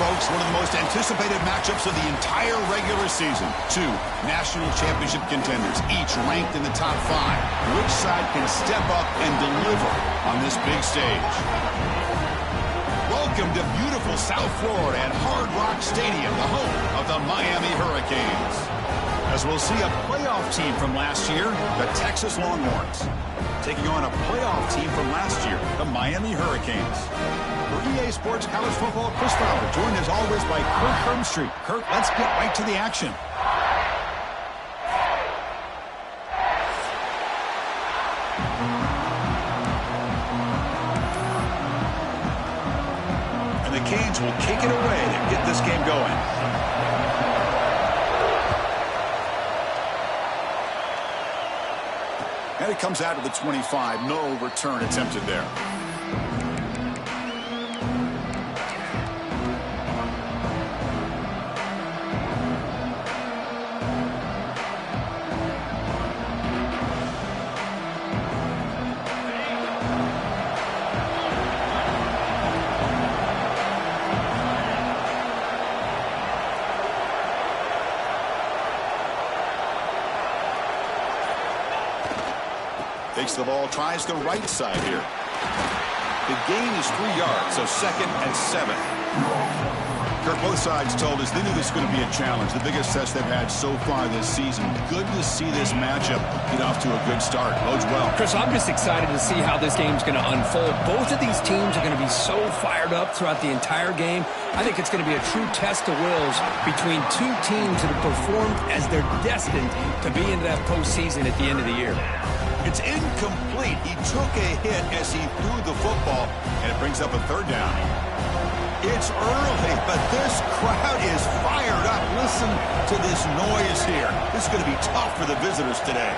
folks, one of the most anticipated matchups of the entire regular season. Two national championship contenders, each ranked in the top 5. Which side can step up and deliver on this big stage? Welcome to beautiful South Florida at Hard Rock Stadium, the home of the Miami Hurricanes. As we'll see a playoff team from last year, the Texas Longhorns, taking on a playoff team from last year, the Miami Hurricanes. For EA Sports College Football, Chris Fowler, joined as always by Kurt Hermstreet. Kurt, let's get right to the action. And the Canes will kick it away to get this game going. And it comes out of the 25. No return attempted there. Takes the ball, tries the right side here. The gain is 3 yards, so 2nd and 7. Kirk, both sides told us they knew this was going to be a challenge. The biggest test they've had so far this season. Good to see this matchup get off to a good start. Bodes well. Chris, I'm just excited to see how this game's going to unfold. Both of these teams are going to be so fired up throughout the entire game. I think it's going to be a true test of wills between two teams that have performed as they're destined to be into that postseason at the end of the year. It's incomplete. He took a hit as he threw the football, and it brings up a 3rd down. It's early, but this crowd is fired up. Listen to this noise here. This is going to be tough for the visitors today.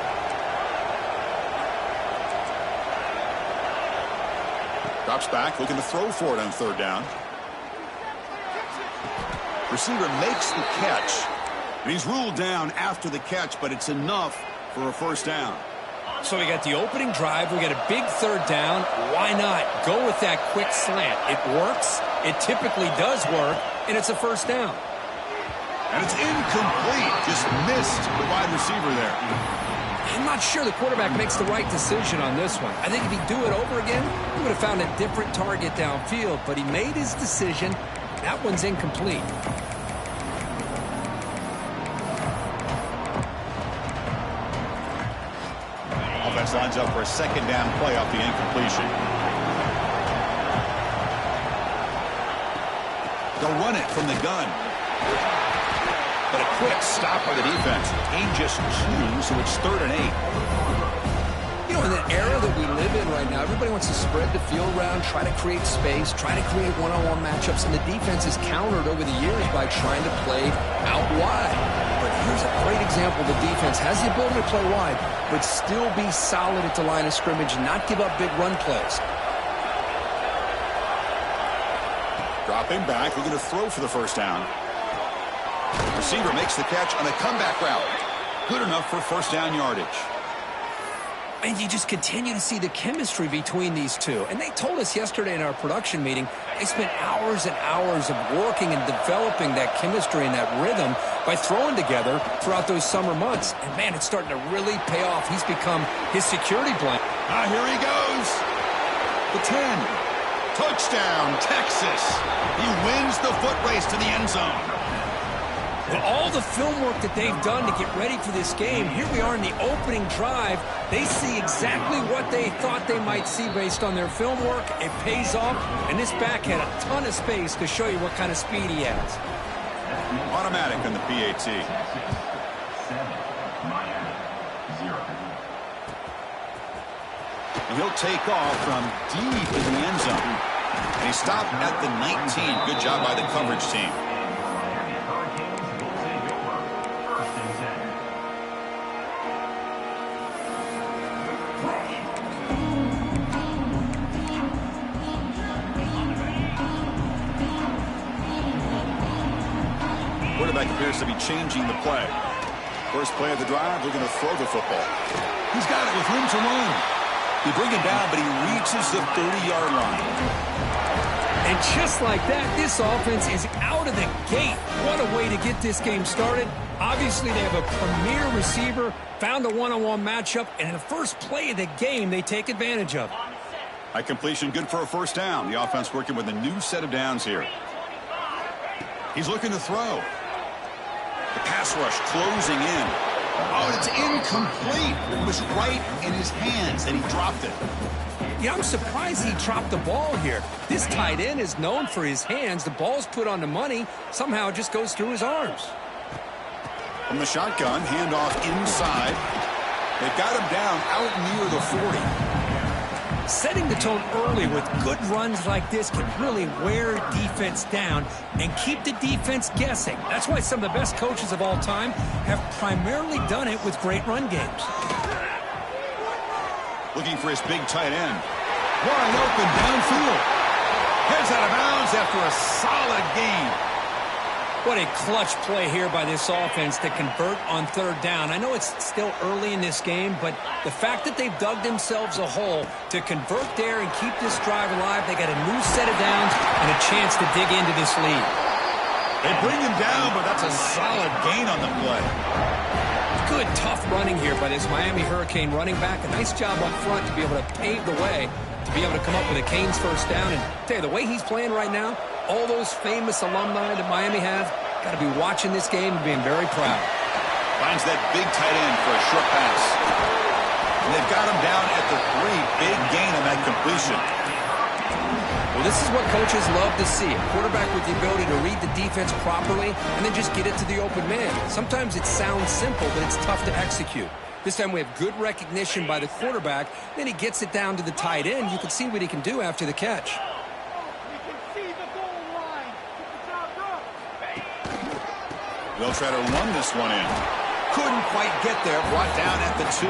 Drops back, looking to throw for it on 3rd down. Receiver makes the catch, and he's ruled down after the catch, but it's enough for a 1st down. So we got the opening drive. We got a big 3rd down. Why not go with that quick slant? It works. It typically does work, and it's a 1st down. And it's incomplete. Just missed the wide receiver there. I'm not sure the quarterback makes the right decision on this one. I think if he'd do it over again, he would have found a different target downfield, but he made his decision. That one's incomplete. Offense lines up for a 2nd down play off the incompletion. They'll run it from the gun. But a quick stop by the defense. Gain just 2, so it's 3rd and 8. You know, in the era that we live in right now, everybody wants to spread the field around, try to create space, try to create one-on-one matchups, and the defense is countered over the years by trying to play out wide. But here's a great example. The defense has the ability to play wide, but still be solid at the line of scrimmage and not give up big run plays. Dropping back, looking to throw for the 1st down. Receiver makes the catch on a comeback route. Good enough for 1st down yardage. And you just continue to see the chemistry between these two. And they told us yesterday in our production meeting, they spent hours and hours of working and developing that chemistry and that rhythm by throwing together throughout those summer months. And, man, it's starting to really pay off. He's become his security blanket. Here he goes. The 10. Touchdown, Texas. He wins the foot race to the end zone. With all the film work that they've done to get ready for this game, here we are in the opening drive. They see exactly what they thought they might see based on their film work. It pays off, and this back had a ton of space to show you what kind of speed he has. Automatic on the PAT. And he'll take off from deep in the end zone. And he stopped at the 19. Good job by the coverage team. Quarterback appears to be changing the play. First play of the drive, we're going to throw the football. He's got it with room to run. They bring him down, but he reaches the 30-yard line. And just like that, this offense is out of the gate. What a way to get this game started. Obviously, they have a premier receiver, found a one-on-one matchup, and in the first play of the game, they take advantage of it. A completion good for a first down. The offense working with a new set of downs here. He's looking to throw. The pass rush closing in. Oh, it's incomplete. It was right in his hands, and he dropped it. Yeah, I'm surprised he dropped the ball here. This tight end is known for his hands. The ball's put on the money. Somehow it just goes through his arms. From the shotgun, handoff inside. They've got him down out near the 40. Setting the tone early with good runs like this can really wear defense down and keep the defense guessing. That's why some of the best coaches of all time have primarily done it with great run games. Looking for his big tight end. Wide open downfield. Heads out of bounds after a solid gain. What a clutch play here by this offense to convert on third down. I know it's still early in this game, but the fact that they've dug themselves a hole to convert there and keep this drive alive, they got a new set of downs and a chance to dig into this lead. They bring him down, but that's a solid gain on the play. Good, tough running here by this Miami Hurricane running back. A nice job up front to be able to pave the way, to be able to come up with a Canes first down. And tell you, the way he's playing right now, all those famous alumni that Miami have, got to be watching this game and being very proud. Finds that big tight end for a short pass. And they've got him down at the 3. Big gain on that completion. Well, this is what coaches love to see. A quarterback with the ability to read the defense properly and then just get it to the open man. Sometimes it sounds simple, but it's tough to execute. This time we have good recognition by the quarterback. Then he gets it down to the tight end. You can see what he can do after the catch. They'll try to run this one in. Couldn't quite get there. Brought down at the 2.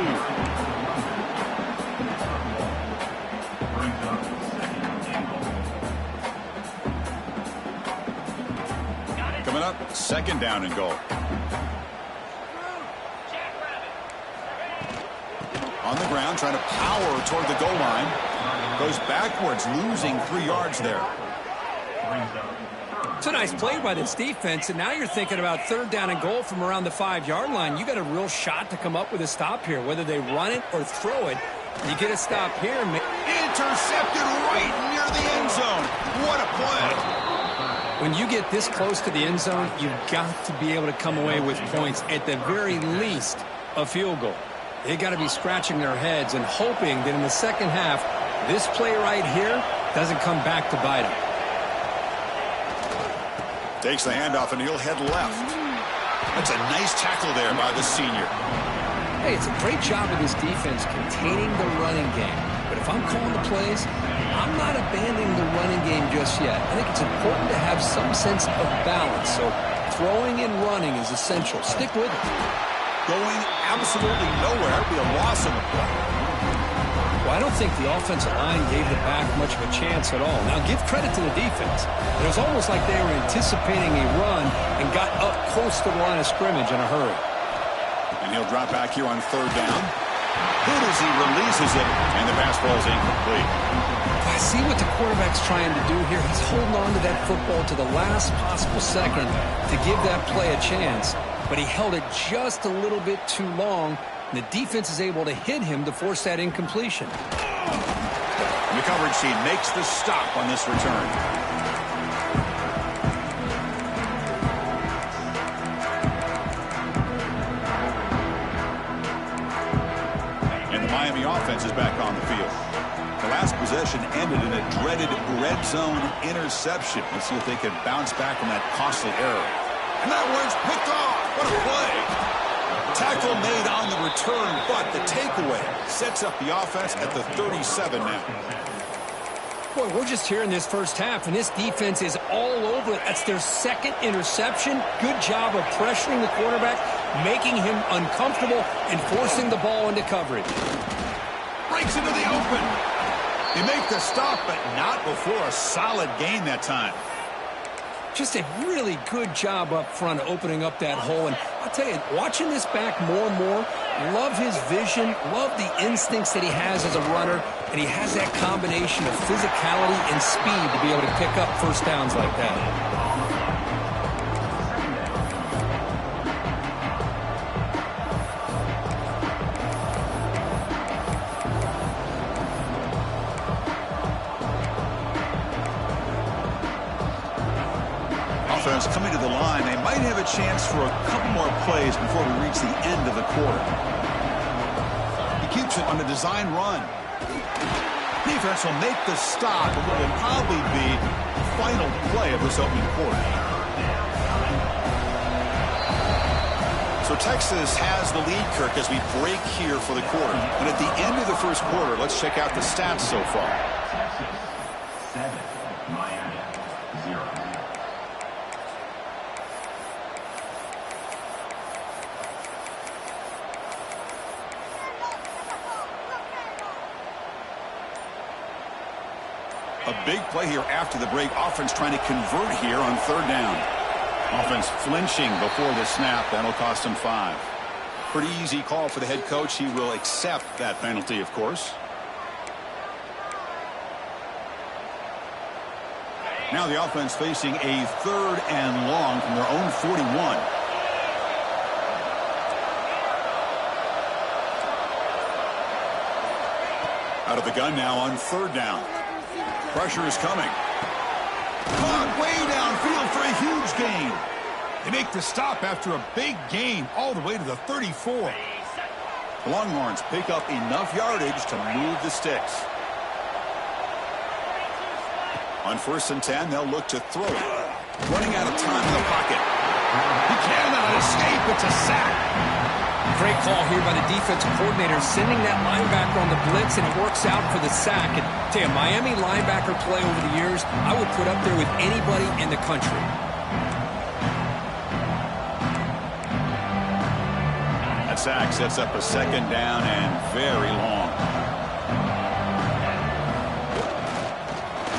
Coming up, second down and goal. On the ground, trying to power toward the goal line. Goes backwards, losing 3 yards there. It's a nice play by this defense, and now you're thinking about third down and goal from around the 5-yard line. You got a real shot to come up with a stop here, whether they run it or throw it. You get a stop here. Intercepted right near the end zone. What a play. When you get this close to the end zone, you've got to be able to come away with points, at the very least a field goal. They got to be scratching their heads and hoping that in the second half, this play right here doesn't come back to bite them. Takes the handoff, and he'll head left. That's a nice tackle there by the senior. Hey, it's a great job of this defense containing the running game. But if I'm calling the plays, I'm not abandoning the running game just yet. I think it's important to have some sense of balance. So throwing and running is essential. Stick with it. Going absolutely nowhere. It'll be a loss on the play. Well, I don't think the offensive line gave the back much of a chance at all. Now, give credit to the defense. It was almost like they were anticipating a run and got up close to the line of scrimmage in a hurry. And he'll drop back here on third down. Good as he releases it, and the pass ball is incomplete. I see what the quarterback's trying to do here. He's holding on to that football to the last possible second to give that play a chance. But he held it just a little bit too long. And the defense is able to hit him to force that incompletion. And the coverage team makes the stop on this return. And the Miami offense is back on the field. The last possession ended in a dreaded red zone interception. Let's see if they can bounce back from that costly error. And that one's picked off. What a play. Tackle made on the return, but the takeaway sets up the offense at the 37 now. Boy, we're just here in this first half, and this defense is all over it. That's their second interception. Good job of pressuring the quarterback, making him uncomfortable, and forcing the ball into coverage. Breaks into the open. They make the stop, but not before a solid gain that time. Just a really good job up front opening up that hole. And I'll tell you, watching this back more and more, Love his vision, love the instincts that he has as a runner, and he has that combination of physicality and speed to be able to pick up first downs like that. Offense coming to the line. They might have a chance for a couple more plays before we reach the end of the quarter. He keeps it on the design run. Defense will make the stop, and what will probably be the final play of this opening quarter. So Texas has the lead, Kirk, as we break here for the quarter. And at the end of the first quarter, let's check out the stats so far. A big play here after the break. Offense trying to convert here on third down. Offense flinching before the snap. That'll cost him 5. Pretty easy call for the head coach. He will accept that penalty, of course. Now the offense facing a third and long from their own 41. Out of the gun now on third down. Pressure is coming. Caught way downfield for a huge gain. They make the stop after a big gain all the way to the 34. The Longhorns pick up enough yardage to move the sticks. On 1st and 10, they'll look to throw it. Running out of time in the pocket. He cannot escape. It's a sack. Great call here by the defensive coordinator, sending that linebacker on the blitz, and it works out for the sack. And tell you, Miami linebacker play over the years, I would put up there with anybody in the country. That sack sets up a second down and very long.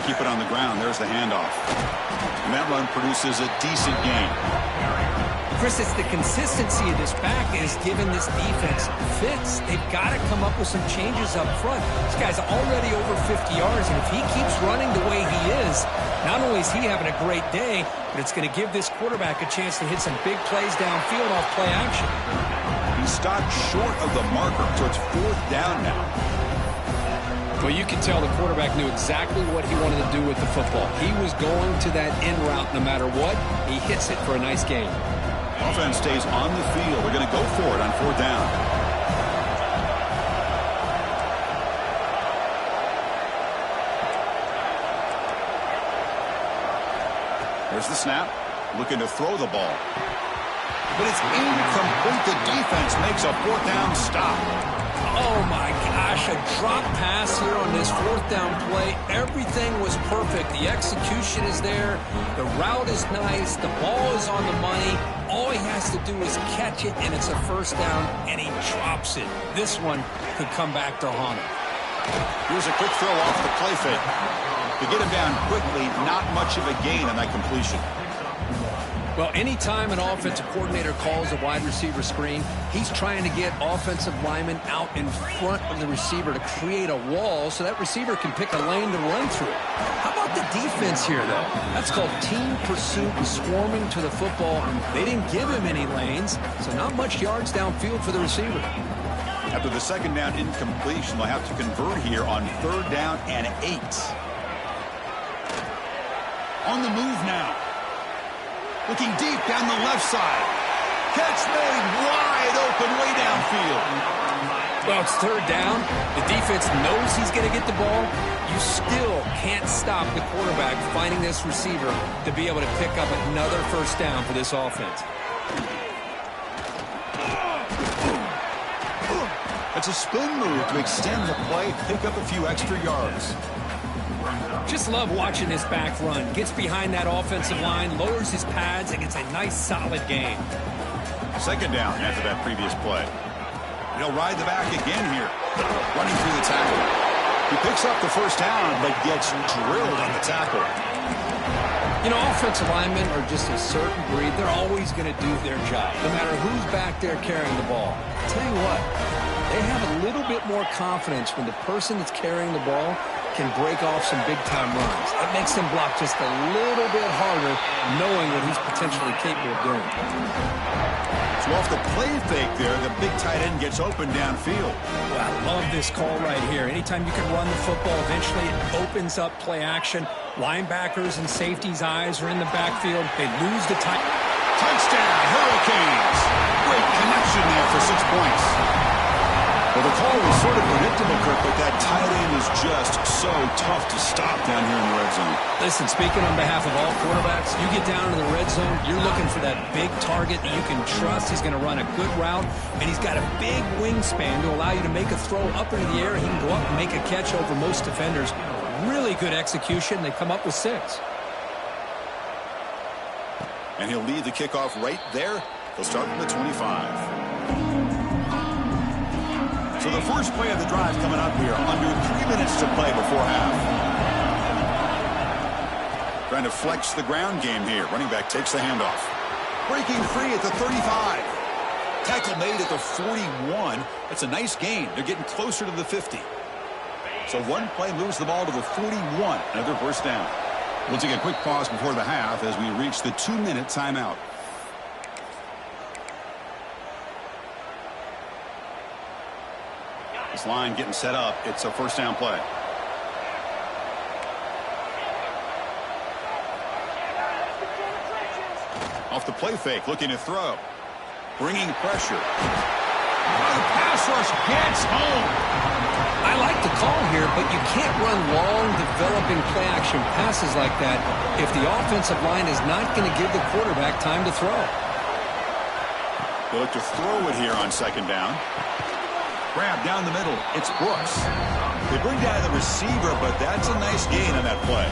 Keep it on the ground. There's the handoff. And that run produces a decent gain. Chris, it's the consistency of this back is giving this defense fits. They've got to come up with some changes up front. This guy's already over 50 yards, and if he keeps running the way he is, not only is he having a great day, but it's going to give this quarterback a chance to hit some big plays downfield off play action. He stopped short of the marker, so it's 4th down now. Well, you can tell the quarterback knew exactly what he wanted to do with the football. He was going to that in route no matter what. He hits it for a nice gain. Offense stays on the field. They're going to go for it on 4th down. There's the snap. Looking to throw the ball. But it's incomplete. The defense makes a 4th down stop. Oh, my gosh, a drop pass here on this 4th down play. Everything was perfect. The execution is there. The route is nice. The ball is on the money. All he has to do is catch it, and it's a 1st down, and he drops it. This one could come back to haunt him. Here's a quick throw off the play fake. To get him down quickly, not much of a gain on that completion. Well, anytime an offensive coordinator calls a wide receiver screen, he's trying to get offensive linemen out in front of the receiver to create a wall so that receiver can pick a lane to run through. How about the defense here, though? That's called team pursuit and swarming to the football. They didn't give him any lanes, so not much yards downfield for the receiver. After the 2nd down incompletion, they'll have to convert here on 3rd down and 8. On the move now. Looking deep down the left side. Catch made wide open way downfield. Well, it's 3rd down. The defense knows he's going to get the ball. You still can't stop the quarterback finding this receiver to be able to pick up another 1st down for this offense. It's a spin move to extend the play, pick up a few extra yards. Just love watching this back run. Gets behind that offensive line, lowers his pads, and gets a nice solid gain. 2nd down after that previous play. He'll ride the back again here. Running through the tackle. He picks up the 1st down, but gets drilled on the tackle. You know, offensive linemen are just a certain breed. They're always going to do their job, no matter who's back there carrying the ball. I'll tell you what, they have a little bit more confidence when the person that's carrying the ball can break off some big-time runs. It makes them block just a little bit harder, knowing what he's potentially capable of doing. So off the play fake there, the big tight end gets open downfield. Well, I love this call right here. Anytime you can run the football, eventually it opens up play action. Linebackers and safeties' eyes are in the backfield. They lose the time. Touchdown, Hurricanes. Great connection there for 6 points. Well, the call was sort of predictable, Kirk, but that tight end is just so tough to stop down here in the red zone. Listen, speaking on behalf of all quarterbacks, you get down to the red zone, you're looking for that big target that you can trust. He's going to run a good route, and he's got a big wingspan to allow you to make a throw up into the air. He can go up and make a catch over most defenders. Really good execution. They come up with 6. And he'll lead the kickoff right there. He'll start from the 25. So the first play of the drive coming up here. Under 3 minutes to play before half. Trying to flex the ground game here. Running back takes the handoff. Breaking free at the 35. Tackle made at the 41. That's a nice gain. They're getting closer to the 50. So one play moves the ball to the 41. Another first down. We'll take a quick pause before the half as we reach the 2-minute timeout. This line getting set up. It's a first down play. Off the play fake, looking to throw. Bringing pressure. Oh, the pass rush gets home. I like the call here, but you can't run long, developing play-action passes like that if the offensive line is not going to give the quarterback time to throw. They look to throw it here on second down. Grab down the middle. It's Brooks. They bring down the receiver, but that's a nice gain on that play.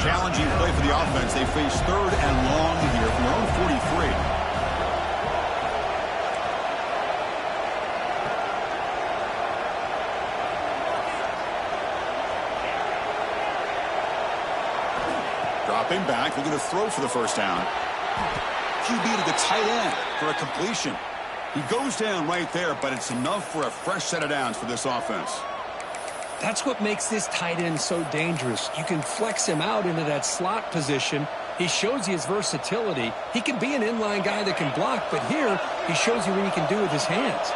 Challenging play for the offense. They face third and long here from their own 43. Dropping back, looking to throw for the first down. QB to the tight end for a completion. He goes down right there, but it's enough for a fresh set of downs for this offense. That's what makes this tight end so dangerous. You can flex him out into that slot position. He shows you his versatility. He can be an inline guy that can block, but here he shows you what he can do with his hands.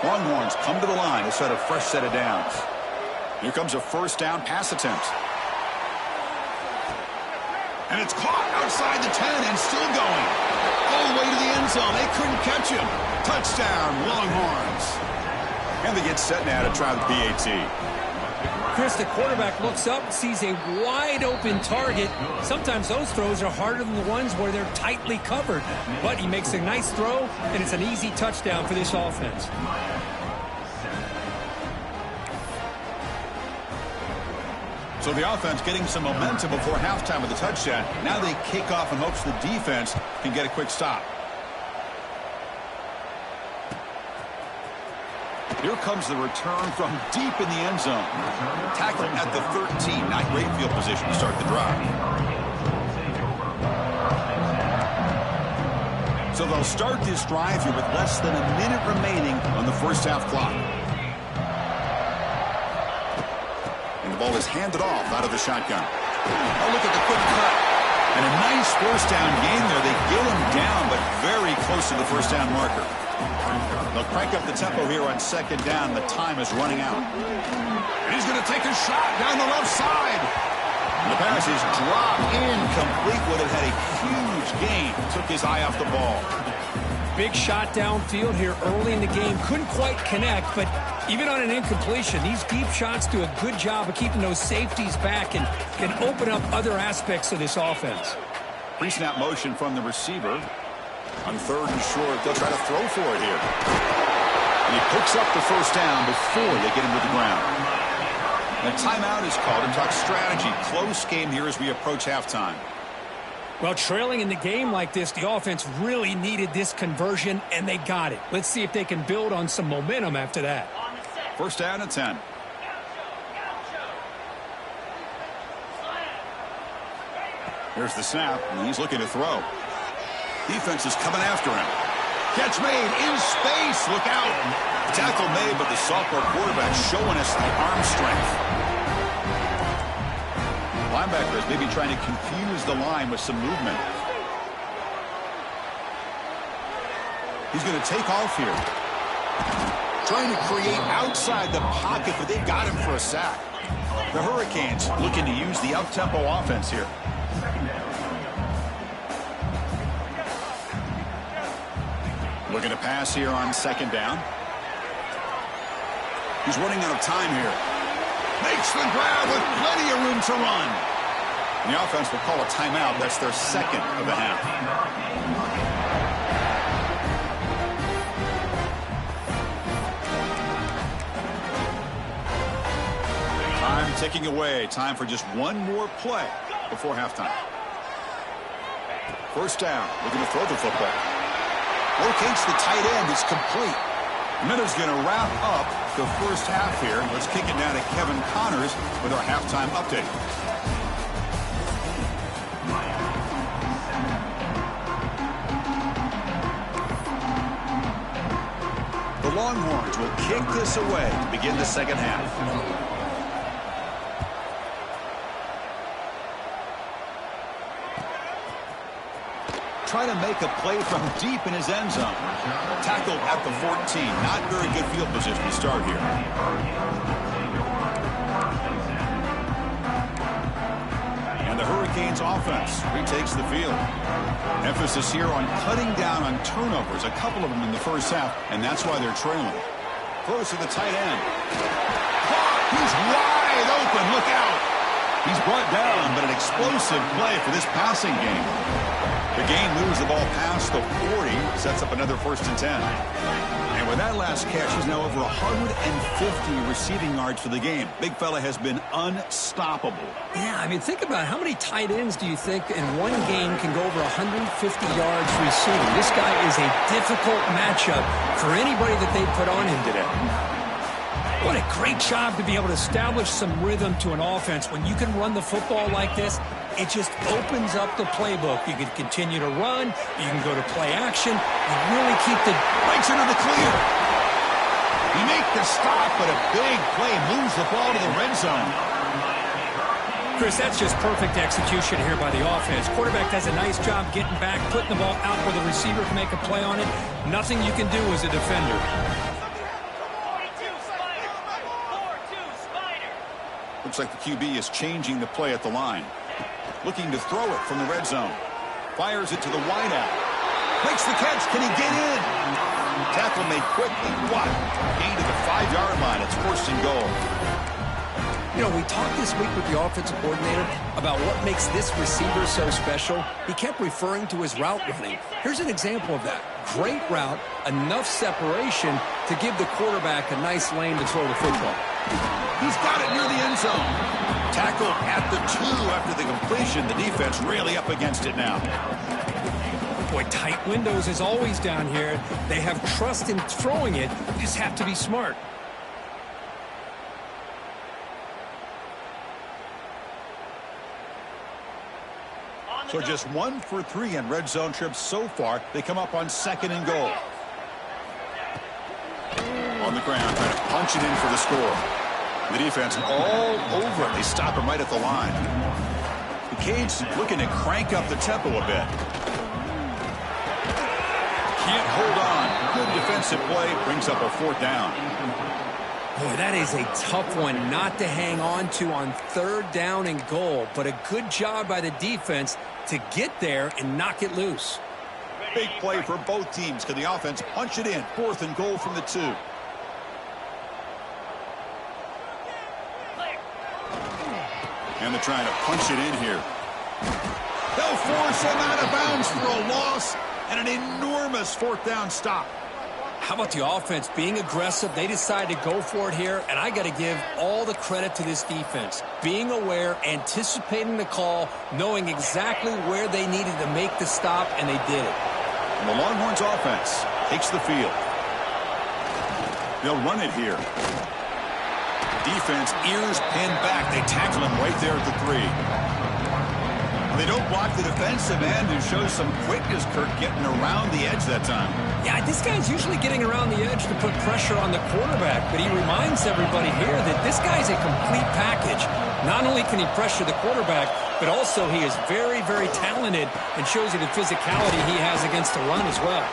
Longhorns come to the line to set a fresh set of downs. Here comes a first down pass attempt. And it's caught outside the 10 and still going. All the way to the end zone. They couldn't catch him. Touchdown, Longhorns. And they get set now to try the PAT. Chris, the quarterback looks up, sees a wide-open target. Sometimes those throws are harder than the ones where they're tightly covered. But he makes a nice throw, and it's an easy touchdown for this offense. So the offense getting some momentum before halftime with the touchdown. Now they kick off in hopes the defense can get a quick stop. Here comes the return from deep in the end zone. Tackle at the 13. Not great field position to start the drive. So they'll start this drive here with less than a minute remaining on the first half clock. The ball is handed off out of the shotgun. Oh, look at the quick cut. And a nice first down gain there. They get him down, but very close to the first down marker. They'll crank up the tempo here on second down. The time is running out. And he's going to take a shot down the left side. And the pass is dropped incomplete. Would have had a huge gain. Took his eye off the ball. Big shot downfield here early in the game. Couldn't quite connect, but even on an incompletion, these deep shots do a good job of keeping those safeties back and can open up other aspects of this offense. Pre-snap motion from the receiver. On third and short, they'll try to throw for it here. And he picks up the first down before they get him to the ground. And a timeout is called to talk strategy. Close game here as we approach halftime. Well, trailing in the game like this, the offense really needed this conversion, and they got it. Let's see if they can build on some momentum after that. First down and 10. Here's the snap, and he's looking to throw. Defense is coming after him. Catch made in space. Look out. Tackle made, but the sophomore quarterback showing us the arm strength. Linebackers maybe trying to confuse the line with some movement. He's going to take off here. Trying to create outside the pocket, but they've got him for a sack. The Hurricanes looking to use the up-tempo offense here. Looking to pass here on second down. He's running out of time here. Makes the grab with plenty of room to run. And the offense will call a timeout. That's their second of the half. Time ticking away. Time for just one more play before halftime. First down. Looking to throw the football. Locates the tight end. It's complete. Miller's going to wrap up the first half here. Let's kick it down to Kevin Connors with our halftime update. The Longhorns will kick this away to begin the second half. Trying to make a play from deep in his end zone. Tackled at the 14. Not very good field position to start here. And the Hurricanes offense retakes the field. Emphasis here on cutting down on turnovers. A couple of them in the first half, and that's why they're trailing. Throws to the tight end. He's wide open. Look out. He's brought down, but an explosive play for this passing game. The game moves the ball past the 40, sets up another 1st and 10. And with that last catch, he's now over 150 receiving yards for the game. Big fella has been unstoppable. Yeah, I mean, think about how many tight ends do you think in one game can go over 150 yards receiving? This guy is a difficult matchup for anybody that they put on him today. What a great job to be able to establish some rhythm to an offense. When you can run the football like this, it just opens up the playbook. You can continue to run. You can go to play action. You really keep the... Breaks into the clear. He makes the stop, but a big play moves the ball to the red zone. Chris, that's just perfect execution here by the offense. Quarterback does a nice job getting back, putting the ball out where the receiver can make a play on it. Nothing you can do as a defender. Looks like the QB is changing the play at the line. Looking to throw it from the red zone. Fires it to the wideout. Makes the catch. Can he get in? Tackle made quickly. What? Gain to the 5-yard line. It's 1st and goal. You know, we talked this week with the offensive coordinator about what makes this receiver so special. He kept referring to his route running. Here's an example of that. Great route, enough separation to give the quarterback a nice lane to throw the football. He's got it near the end zone. Tackled at the 2 after the completion. The defense really up against it now. Boy, tight windows is always down here. They have trust in throwing it. You just have to be smart. So just 1 for 3 in red zone trips so far. They come up on 2nd and goal. On the ground, trying to punch it in for the score. The defense all over it. They stop him right at the line. The Canes looking to crank up the tempo a bit. Can't hold on. Good defensive play. Brings up a 4th down. Boy, that is a tough one not to hang on to on 3rd down and goal. But a good job by the defense to get there and knock it loose. Big play for both teams. Can the offense punch it in? 4th and goal from the 2. And they're trying to punch it in here. They'll force him out of bounds for a loss and an enormous 4th down stop. How about the offense being aggressive? They decided to go for it here, and I got to give all the credit to this defense. Being aware, anticipating the call, knowing exactly where they needed to make the stop, and they did it. And the Longhorns offense takes the field. They'll run it here. Defense, ears pinned back. They tackle him right there at the 3. They don't block the defensive end, who shows some quickness, Kirk, getting around the edge that time. Yeah, this guy's usually getting around the edge to put pressure on the quarterback, but he reminds everybody here that this guy's a complete package. Not only can he pressure the quarterback, but also he is very, very talented and shows you the physicality he has against the run as well.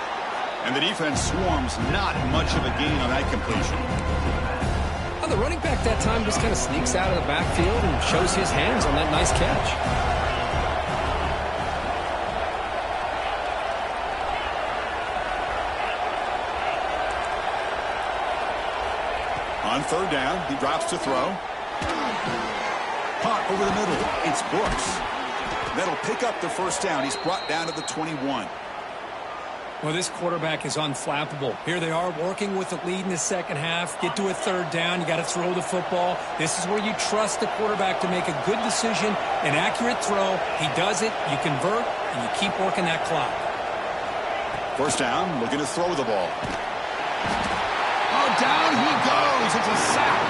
And the defense swarms, not much of a gain on that completion. Well, the running back that time just kind of sneaks out of the backfield and shows his hands on that nice catch. On third down, he drops to throw. Punt over the middle. It's Brooks. That'll pick up the first down. He's brought down to the 21. Well, this quarterback is unflappable. Here they are working with the lead in the second half. Get to a third down. You got to throw the football. This is where you trust the quarterback to make a good decision, an accurate throw. He does it. You convert, and you keep working that clock. First down, looking to throw the ball. Oh, down he goes. It's a sack.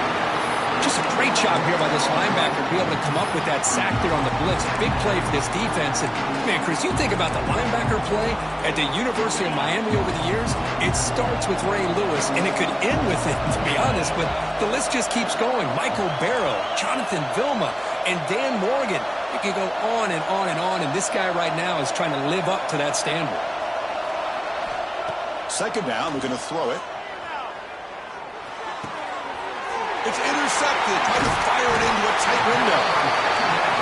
Just a great job here by this linebacker to be able to come up with that sack there on the blitz. Big play for this defense. And, man, Chris, you think about the linebacker play at the University of Miami over the years, it starts with Ray Lewis, and it could end with it, to be honest, but the list just keeps going. Michael Barrow, Jonathan Vilma, and Dan Morgan. It can go on and on and on, and this guy right now is trying to live up to that standard. Second down, we're going to throw it. It's intercepted. Trying to fire it into a tight window.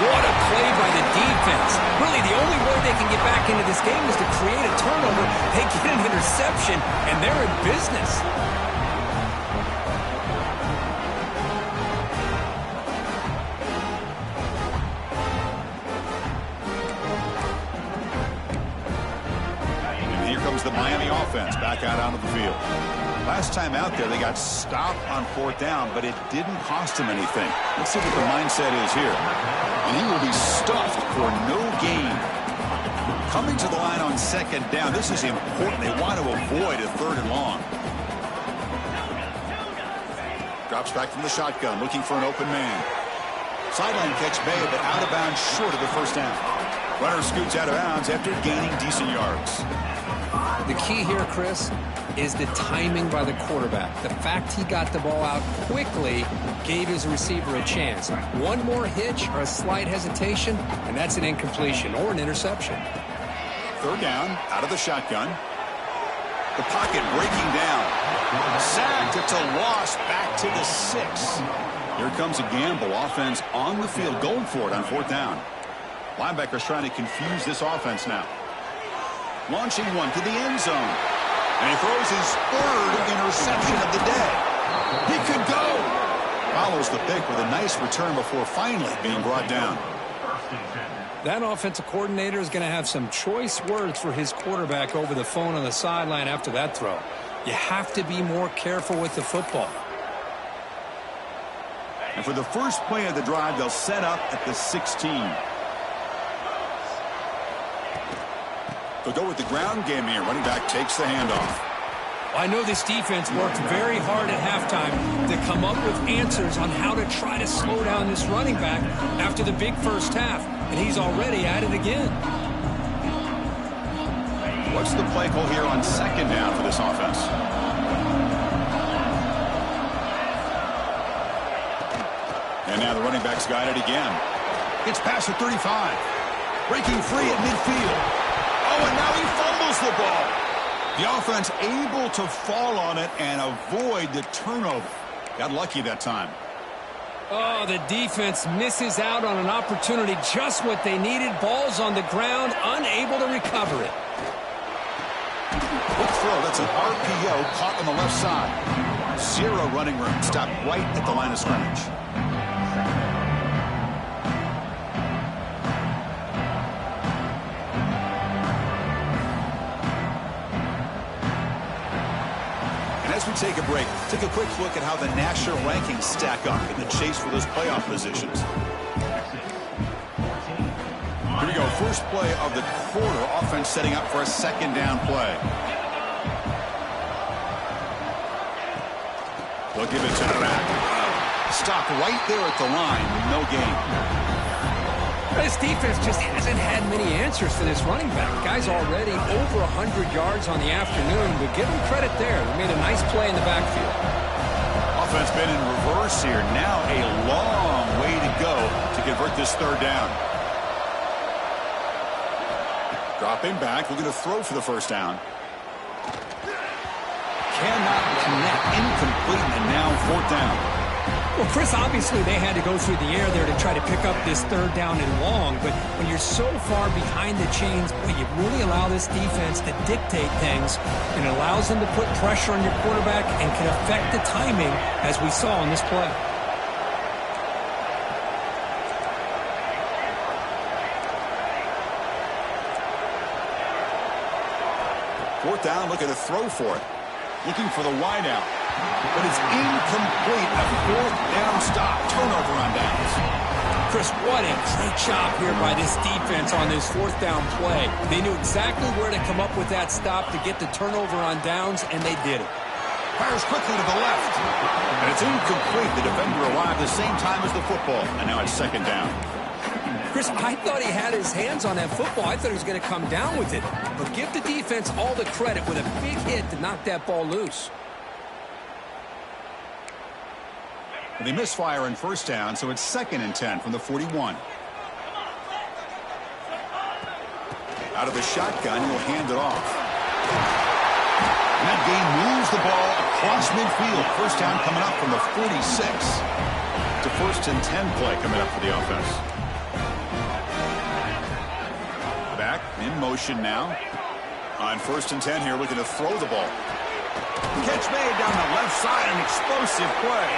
What a play by the defense. Really, the only way they can get back into this game is to create a turnover. They get an interception, and they're in business. And here comes the Miami offense back out onto the field. Last time out there, they got stopped on fourth down, but it didn't cost them anything. Let's see what the mindset is here. And he will be stuffed for no gain. Coming to the line on second down, this is important. They want to avoid a third and long. Drops back from the shotgun, looking for an open man. Sideline catch made, but out of bounds short of the first down. Runner scoots out of bounds after gaining decent yards. The key here, Chris, is the timing by the quarterback. The fact he got the ball out quickly gave his receiver a chance. One more hitch or a slight hesitation, and that's an incompletion or an interception. Third down, out of the shotgun. The pocket breaking down. Sacked. It's a loss back to the 6. Here comes a gamble. Offense on the field, going for it on fourth down. Linebackers trying to confuse this offense now. Launching one to the end zone. And he throws his third interception of the day. He could go. Follows the pick with a nice return before finally being brought down. That offensive coordinator is going to have some choice words for his quarterback over the phone on the sideline after that throw. You have to be more careful with the football. And for the first play of the drive, they'll set up at the 16. They'll go with the ground game here. Running back takes the handoff. I know this defense worked very hard at halftime to come up with answers on how to try to slow down this running back after the big first half, and he's already at it again. What's the play call here on second down for this offense? And now the running back's got it again. Gets past the 35. Breaking free at midfield. Oh, and now he fumbles the ball. The offense able to fall on it and avoid the turnover. Got lucky that time. Oh, the defense misses out on an opportunity, just what they needed. Ball's on the ground, unable to recover it. Quick throw. That's an RPO caught on the left side. Zero running room. Stopped right at the line of scrimmage. As we take a break, take a quick look at how the national rankings stack up in the chase for those playoff positions. Here we go. First play of the quarter. Offense setting up for a second down play. They'll give it to the back. Stop right there at the line with no gain. This defense just hasn't had many answers for this running back. Guy's already over 100 yards on the afternoon, but give him credit there. They made a nice play in the backfield. Offense been in reverse here. Now a long way to go to convert this third down. Dropping back, looking to throw for the first down. Cannot connect, incomplete, and now fourth down. Well, Chris, obviously they had to go through the air there to try to pick up this third down and long, but when you're so far behind the chains, boy, you really allow this defense to dictate things, and it allows them to put pressure on your quarterback and can affect the timing, as we saw in this play. Fourth down, looking to throw for it. Looking for the wideout. But it's incomplete. A fourth down stop. Turnover on downs. Chris, what a great job here by this defense on this fourth down play. They knew exactly where to come up with that stop to get the turnover on downs, and they did it. Fires quickly to the left. And it's incomplete. The defender arrived the same time as the football. And now it's second down. Chris, I thought he had his hands on that football. I thought he was going to come down with it. But give the defense all the credit with a big hit to knock that ball loose. They misfire in first down, so it's 2nd and 10 from the 41. Out of the shotgun, he'll hand it off. And that game moves the ball across midfield. First down coming up from the 46. It's a 1st and 10 play coming up for the offense. Back in motion now. On 1st and 10 here, looking to throw the ball. Catch made down the left side, an explosive play.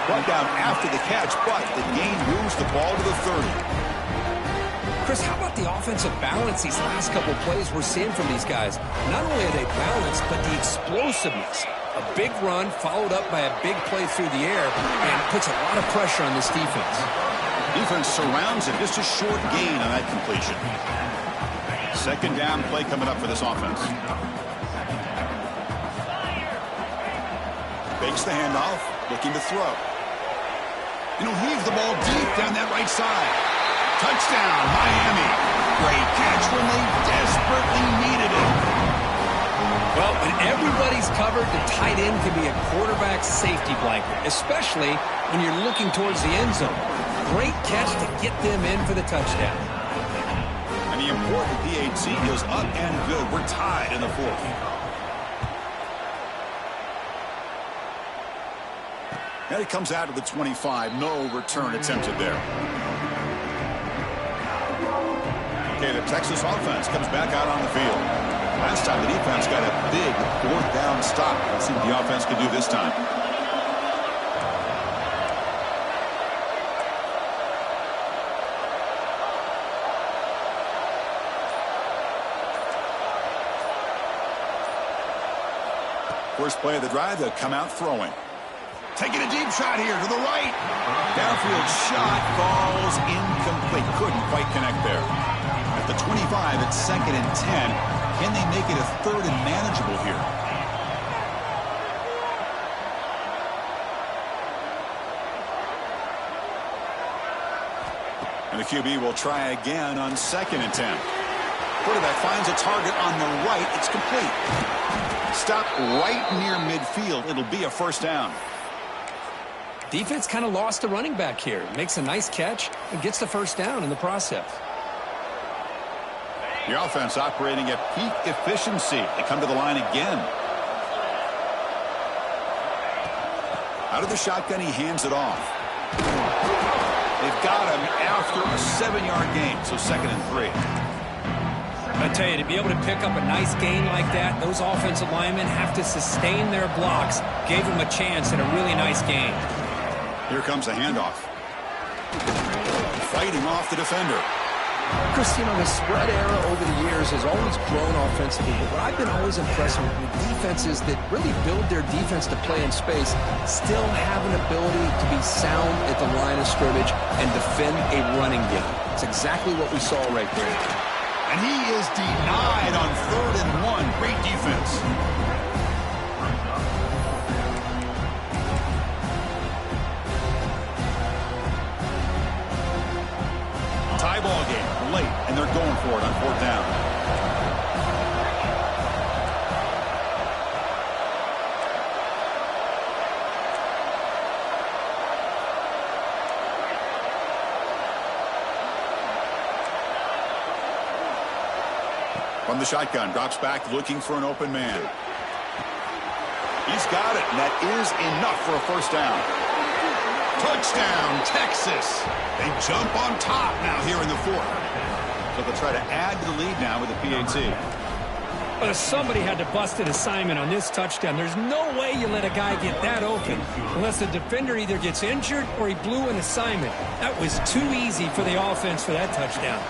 Brought down after the catch, but the gain moves the ball to the 30. Chris, how about the offensive balance these last couple plays we're seeing from these guys? Not only are they balanced, but the explosiveness. A big run followed up by a big play through the air and puts a lot of pressure on this defense. Defense surrounds it. Just a short gain on that completion. Second down play coming up for this offense. Fakes the handoff, looking to throw. And he'll heave the ball deep down that right side. Touchdown, Miami. Great catch when they desperately needed it. Well, when everybody's covered, the tight end can be a quarterback safety blanket, especially when you're looking towards the end zone. Great catch to get them in for the touchdown. And the important PAT is up and good. We're tied in the 4th. And it comes out of the 25. No return attempted there. Okay, the Texas offense comes back out on the field. Last time the defense got a big 4th down stop. Let's see what the offense can do this time. First play of the drive, they'll come out throwing. Taking a deep shot here to the right. Downfield shot falls incomplete. Couldn't quite connect there. At the 25, it's 2nd and 10. Can they make it a 3rd and manageable here? And the QB will try again on 2nd and 10. Quarterback finds a target on the right. It's complete. Stop right near midfield. It'll be a first down. Defense kind of lost the running back here. Makes a nice catch and gets the first down in the process. The offense operating at peak efficiency. They come to the line again. Out of the shotgun, he hands it off. They've got him after a 7-yard gain, so 2nd and 3. I tell you, to be able to pick up a nice gain like that, those offensive linemen have to sustain their blocks. Gave them a chance at a really nice gain. Here comes a handoff. Fighting off the defender. Chris, the spread era over the years has always grown offensively, but what I've been always impressed with defenses that really build their defense to play in space still have an ability to be sound at the line of scrimmage and defend a running game. It's exactly what we saw right there. And he is denied on 3rd and 1. Great defense. Tie ball game late, and they're going for it on 4th down. From the shotgun, drops back looking for an open man. He's got it, and that is enough for a 1st down. Touchdown, Texas. They jump on top now here in the 4th. So they'll try to add to the lead now with a PAT. But somebody had to bust an assignment on this touchdown. There's no way you let a guy get that open unless the defender either gets injured or he blew an assignment. That was too easy for the offense for that touchdown.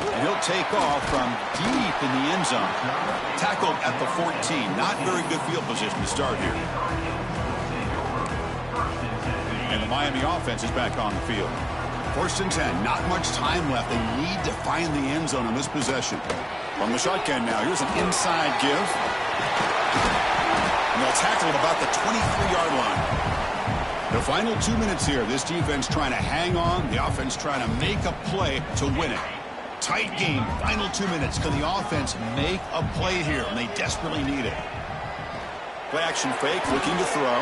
And he'll take off from deep in the end zone. Tackled at the 14. Not very good field position to start here. And the Miami offense is back on the field. 1st and 10. Not much time left. They need to find the end zone on this possession. From the shotgun now. Here's an inside give. And they'll tackle at about the 23-yard line. The final 2 minutes here. This defense trying to hang on. The offense trying to make a play to win it. Tight game, final 2 minutes. Can the offense make a play here? And they desperately need it. Play action fake, looking to throw.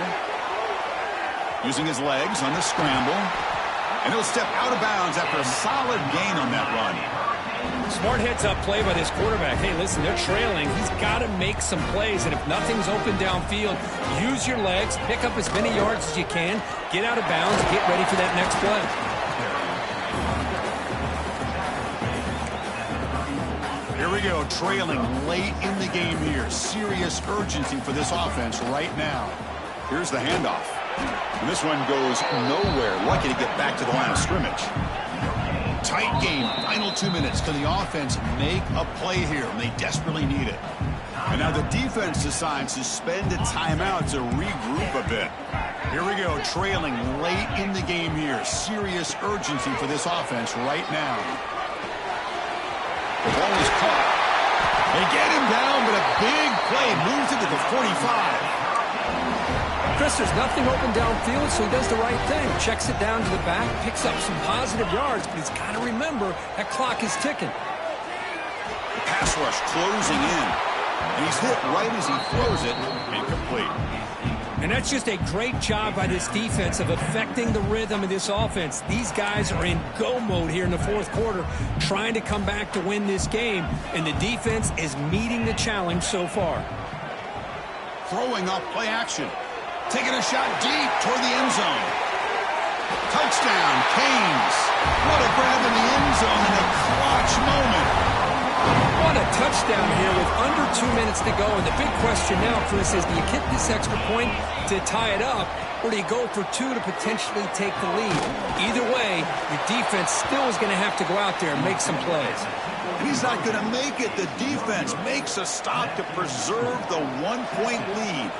Using his legs on the scramble. And he'll step out of bounds after a solid gain on that run. Smart heads-up play by this quarterback. Hey, listen, they're trailing. He's got to make some plays, and if nothing's open downfield, use your legs, pick up as many yards as you can, get out of bounds, get ready for that next play. Here we go, trailing late in the game here. Serious urgency for this offense right now. Here's the handoff. And this one goes nowhere. Lucky to get back to the line of scrimmage. Tight game, final 2 minutes. Can the offense make a play here? And they desperately need it. And now the defense decides to spend a timeout to regroup a bit. Here we go, trailing late in the game here. Serious urgency for this offense right now. The ball is caught. They get him down, but a big play moves it to the 45. Chris, there's nothing open downfield, so he does the right thing. Checks it down to the back, picks up some positive yards, but he's got to remember that clock is ticking. The pass rush closing in, and he's hit right as he throws it, incomplete. And that's just a great job by this defense of affecting the rhythm of this offense. These guys are in go mode here in the 4th quarter, trying to come back to win this game, and the defense is meeting the challenge so far. Throwing up play action. Taking a shot deep toward the end zone. Touchdown, Canes. What a grab in the end zone in a clutch moment. What a touchdown here with under 2 minutes to go. And the big question now, Chris, is do you kick this extra point to tie it up, or do you go for 2 to potentially take the lead? Either way, your defense still is going to have to go out there and make some plays. He's not going to make it. The defense makes a stop to preserve the 1-point lead.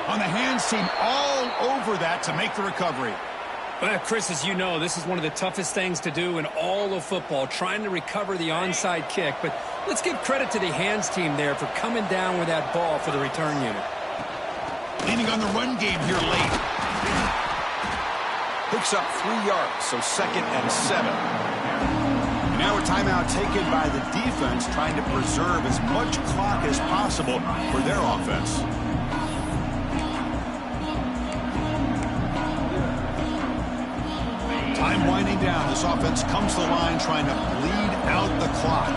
On the hands team all over that to make the recovery. Well, Chris, as you know, this is one of the toughest things to do in all of football, trying to recover the onside kick. But let's give credit to the hands team there for coming down with that ball for the return unit. Leaning on the run game here late. Picks up 3 yards, so 2nd and 7. And now a timeout taken by the defense, trying to preserve as much clock as possible for their offense. Time winding down. This offense comes to the line trying to bleed out the clock.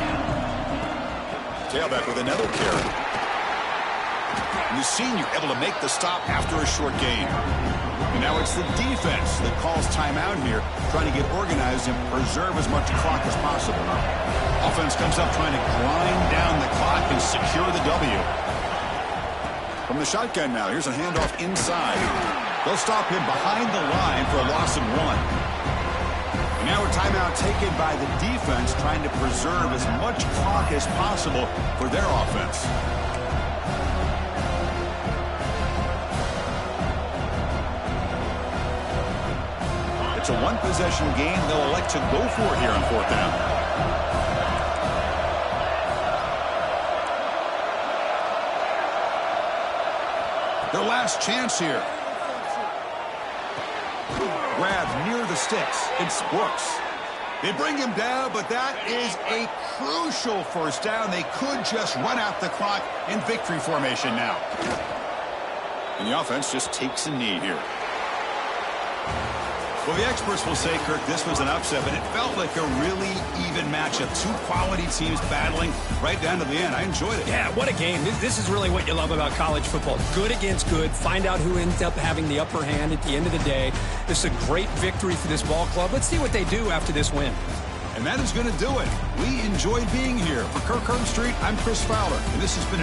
Tailback with another carry. And the senior able to make the stop after a short gain. And now it's the defense that calls timeout here, trying to get organized and preserve as much clock as possible. Offense comes up trying to grind down the clock and secure the W. From the shotgun now, here's a handoff inside. They'll stop him behind the line for a loss of 1. Now a timeout taken by the defense, trying to preserve as much clock as possible for their offense. It's a one-possession game. They'll elect to go for it here on 4th down. Their last chance here. Grab near the sticks. It's Brooks. They bring him down, but that is a crucial first down. They could just run out the clock in victory formation now. And the offense just takes a knee here. Well, the experts will say, Kirk, this was an upset, but it felt like a really even matchup. Two quality teams battling right down to the end. I enjoyed it. Yeah, what a game. This is really what you love about college football. Good against good. Find out who ends up having the upper hand at the end of the day. This is a great victory for this ball club. Let's see what they do after this win. And that is going to do it. We enjoyed being here. For Kirk Herbstreit, I'm Chris Fowler, and this has been